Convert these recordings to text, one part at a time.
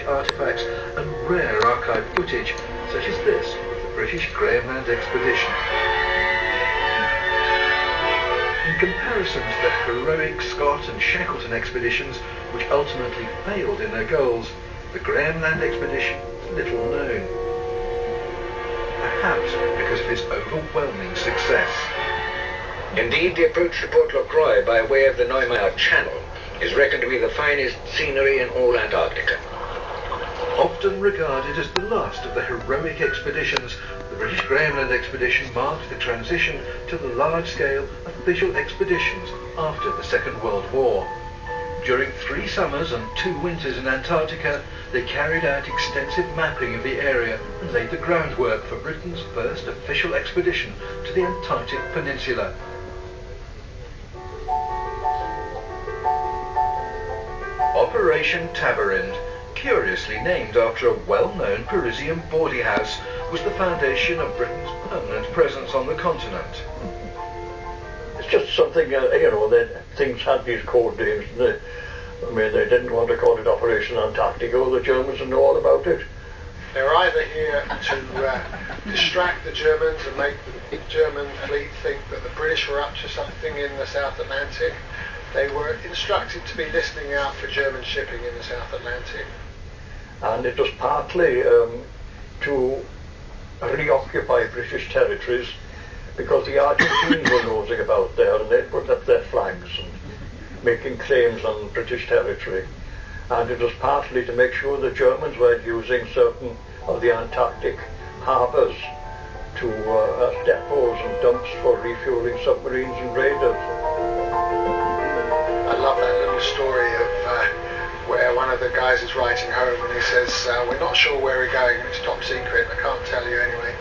artefacts and rare archive footage, such as this of the British Grahamland expedition. In comparison to the heroic Scott and Shackleton expeditions, which ultimately failed in their goals, the Grahamland expedition is little known. Perhaps because of its overwhelming success. Indeed, the approach to Port Lockroy by way of the Neumayer Channel is reckoned to be the finest scenery in all Antarctica. Often regarded as the last of the heroic expeditions, the British Grahamland expedition marked the transition to the large-scale official expeditions after the Second World War. During 3 summers and 2 winters in Antarctica, they carried out extensive mapping of the area and laid the groundwork for Britain's first official expedition to the Antarctic Peninsula. Operation Tamarind, curiously named after a well-known Parisian bawdy house, was the foundation of Britain's permanent presence on the continent. It's just something, that things had these code names, didn't they? I mean, they didn't want to call it Operation Antarctica. The Germans didn't know all about it. They're either here to distract the Germans and make the German fleet think that the British were up to something in the South Atlantic. They were instructed to be listening out for German shipping in the South Atlantic. And it was partly to reoccupy British territories, because the Argentines were nosing about there and they'd put up their flags and making claims on British territory. And it was partly to make sure the Germans weren't using certain of the Antarctic harbours to as depots and dumps for refuelling submarines and raiders. I love that little story of where one of the guys is writing home and he says, we're not sure where we're going, it's top secret, I can't tell you anyway,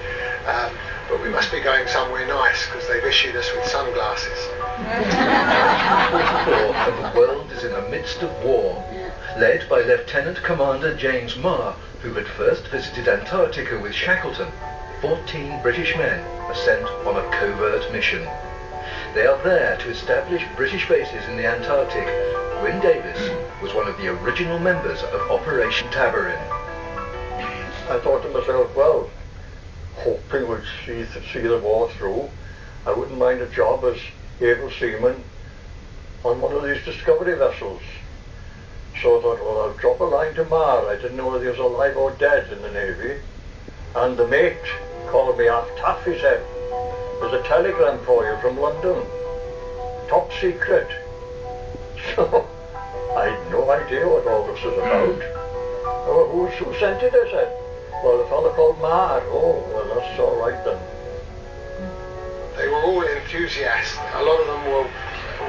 but we must be going somewhere nice because they've issued us with sunglasses. And the world is in the midst of war, led by Lieutenant Commander James Marr, who had first visited Antarctica with Shackleton. 14 British men are sent on a covert mission. They are there to establish British bases in the Antarctic. Gwyn Davis was one of the original members of Operation Tamarind. I thought to myself, well, hoping we'd see the war through, I wouldn't mind a job as able seaman on one of these discovery vessels. So I thought, well, I'll drop a line to Marr. I didn't know whether he was alive or dead in the Navy. And the mate called me aft taff, he said, there's a telegram for you from London, top secret. So I had no idea what all this was about. Oh, who sent it, I said. Well, a fellow called Marr. Oh, well, that's all right then. They were all enthusiasts. A lot of them were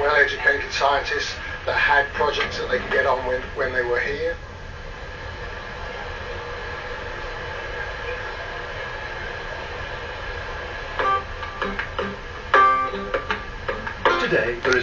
well-educated scientists that had projects that they could get on with when they were here. Today, there is